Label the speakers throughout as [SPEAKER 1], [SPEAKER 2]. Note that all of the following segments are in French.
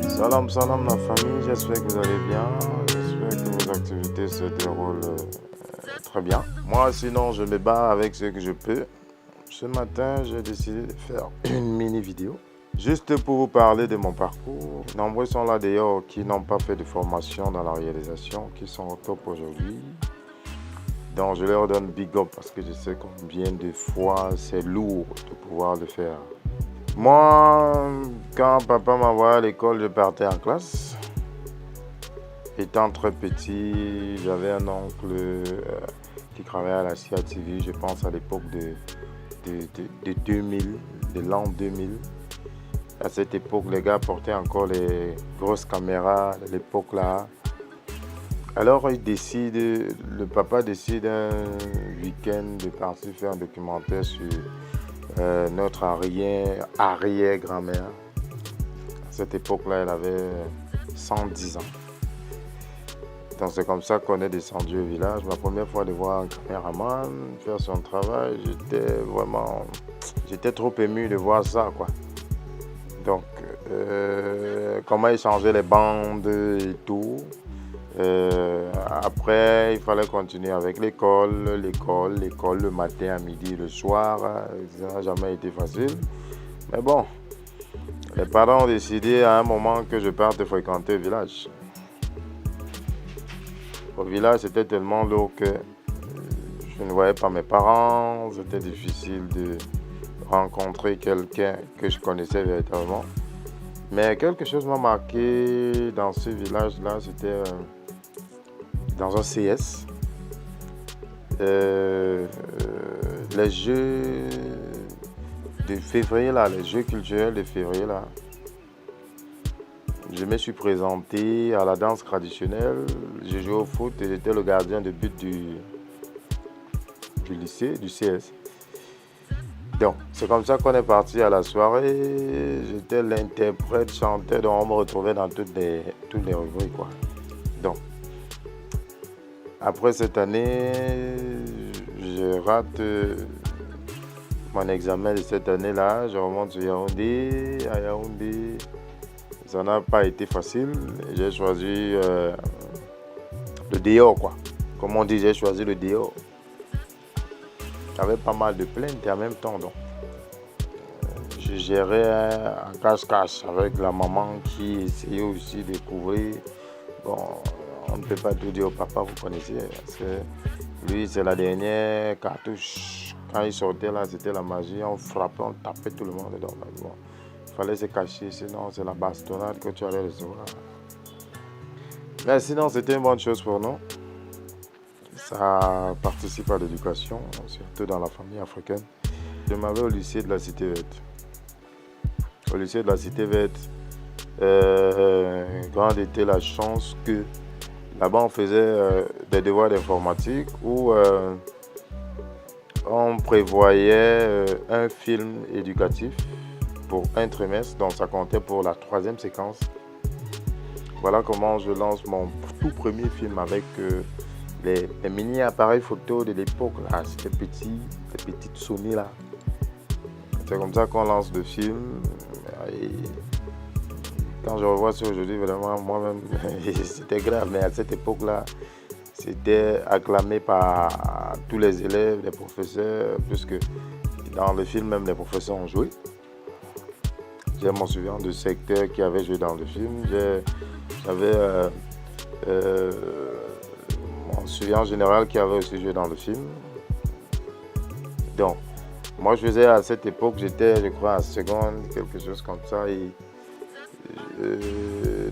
[SPEAKER 1] Salam, salam la famille, j'espère que vous allez bien, j'espère que vos activités se déroulent très bien. Moi sinon je me bats avec ce que je peux. Ce matin j'ai décidé de faire une mini vidéo, juste pour vous parler de mon parcours. Nombreux sont là d'ailleurs qui n'ont pas fait de formation dans la réalisation, qui sont au top aujourd'hui. Donc je leur donne big up parce que je sais combien de fois c'est lourd de pouvoir le faire. Moi, quand papa m'envoyait à l'école, je partais en classe. Étant très petit, j'avais un oncle qui travaillait à la CIATV, je pense à l'époque de 2000, de l'an 2000. À cette époque, les gars portaient encore les grosses caméras de l'époque là. Alors, le papa décide un week-end de partir faire un documentaire sur notre arrière-grand-mère. À cette époque-là, elle avait 110 ans. Donc c'est comme ça qu'on est descendu au village. Ma première fois de voir un caméraman faire son travail, j'étais trop ému de voir ça, quoi. Donc, comment il changeait les bandes et tout. Après, il fallait continuer avec l'école, le matin, à midi, le soir. Ça n'a jamais été facile. Mais bon, les parents ont décidé à un moment que je parte fréquenter le village. Au village, c'était tellement lourd que je ne voyais pas mes parents. C'était difficile de rencontrer quelqu'un que je connaissais véritablement. Mais quelque chose m'a marqué dans ce village-là, c'était dans un CS. Les jeux de février, là, les jeux culturels de février, là. Je me suis présenté à la danse traditionnelle, j'ai joué au foot et j'étais le gardien de but du lycée, du CS. Donc, c'est comme ça qu'on est parti à la soirée. J'étais l'interprète, chanteur, donc on me retrouvait dans toutes les rubriques, quoi. Donc, après cette année, je rate mon examen de cette année-là. Je remonte sur Yaoundé, à Yaoundé. Ça n'a pas été facile. J'ai choisi le dehors, quoi. Comme on dit, j'ai choisi le dehors. J'avais pas mal de plaintes et en même temps, donc, je gérais en cache-cache avec la maman qui essayait aussi de couvrir. Bon, on ne peut pas tout dire au papa, vous connaissez. Lui, c'est la dernière cartouche. Quand il sortait là, c'était la magie. On frappait, on tapait tout le monde dedans. Bon, il fallait se cacher, sinon c'est la bastonnade que tu allais recevoir. Mais sinon, c'était une bonne chose pour nous. Ça participe à l'éducation, surtout dans la famille africaine. Je m'avais au lycée de la Cité Verte. Au lycée de la Cité Verte, grande était la chance que là-bas on faisait des devoirs d'informatique où on prévoyait un film éducatif pour un trimestre, donc ça comptait pour la 3e séquence. Voilà comment je lance mon tout premier film avec les mini appareils photo de l'époque là, c'était petit, les petites Sony là. C'est comme ça qu'on lance le film. Et quand je revois ça aujourd'hui, vraiment moi-même, c'était grave. Mais à cette époque-là, c'était acclamé par tous les élèves, les professeurs, puisque dans le film, même les professeurs ont joué. J'ai mon souvenir de secteur qui avait joué dans le film. J'avais mon surveillant général qui avait aussi joué dans le film. Donc, moi je faisais à cette époque, j'étais je crois en seconde, quelque chose comme ça. Et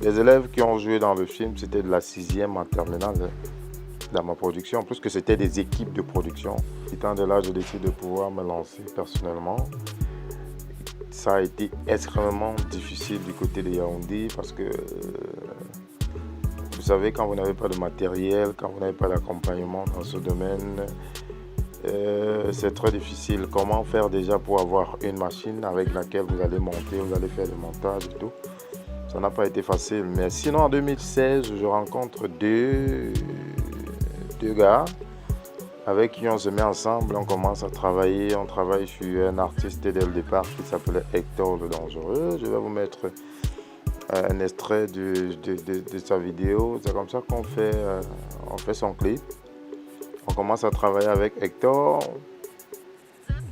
[SPEAKER 1] les élèves qui ont joué dans le film, c'était de la 6e en terminale dans ma production, plus que c'était des équipes de production. Étant de là, j'ai décidé de pouvoir me lancer personnellement. Ça a été extrêmement difficile du côté de Yaoundé parce que vous savez, quand vous n'avez pas de matériel, quand vous n'avez pas d'accompagnement dans ce domaine, c'est très difficile. Comment faire déjà pour avoir une machine avec laquelle vous allez monter, vous allez faire le montage et tout. Ça n'a pas été facile. Mais sinon, en 2016, je rencontre deux gars avec qui on se met ensemble, on commence à travailler. On travaille sur un artiste dès le départ qui s'appelait Hector le Dangereux. Je vais vous mettre un extrait de sa vidéo. C'est comme ça qu'on fait, on fait son clip. On commence à travailler avec Hector.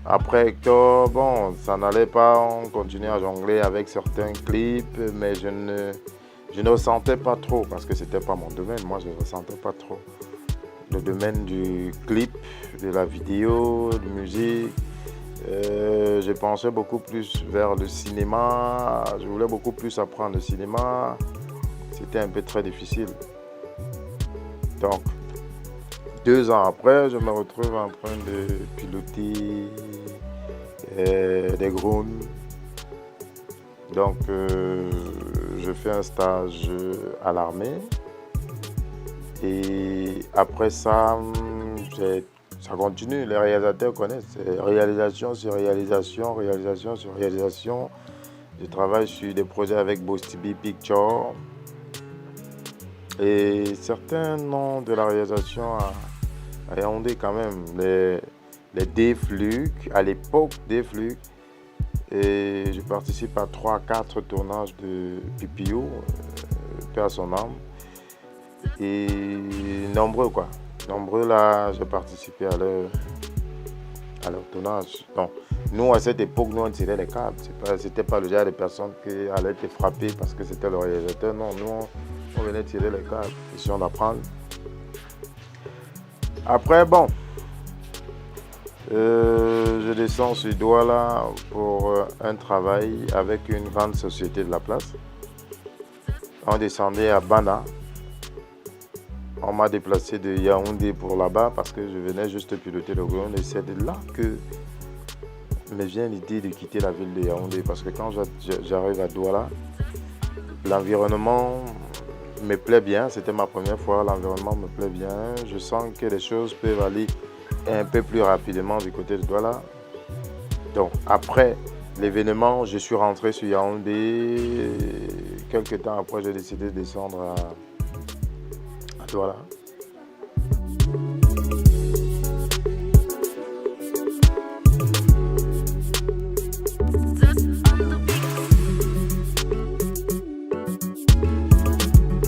[SPEAKER 1] Après Hector, bon, ça n'allait pas, on continuait à jongler avec certains clips, mais je ne ressentais pas trop parce que c'était pas mon domaine. Moi, je ne ressentais pas trop le domaine du clip, de la vidéo, de musique. Je pensais beaucoup plus vers le cinéma. Je voulais beaucoup plus apprendre le cinéma. C'était un peu très difficile. Donc, 2 ans après, je me retrouve en train de piloter des drones. Donc, je fais un stage à l'armée. Et après ça, ça continue. Les réalisateurs connaissent. Réalisation sur réalisation, réalisation sur réalisation. Je travaille sur des projets avec Bostibi Picture. Et certains noms de la réalisation à Yaoundé quand même. Les D-Flux, à l'époque D-Flux. Et je participe à 3-4 tournages de PPO, paix à son âme. Et nombreux quoi. Nombreux là, j'ai participé à leur tournage. Donc, nous à cette époque, nous on tirait les câbles. C'était pas le genre de personnes qui allaient être frappées parce que c'était le réalisateur. Non, nous on venait tirer les câbles, question d'apprendre. Après, bon, je descends sur Douala pour un travail avec une grande société de la place. On descendait à Bana. On m'a déplacé de Yaoundé pour là-bas parce que je venais juste piloter le drone et c'est de là que me vient l'idée de quitter la ville de Yaoundé parce que quand j'arrive à Douala, l'environnement me plaît bien, c'était ma première fois, l'environnement me plaît bien, je sens que les choses peuvent aller un peu plus rapidement du côté de Douala. Donc après l'événement, je suis rentré sur Yaoundé, quelques temps après j'ai décidé de descendre à Douala.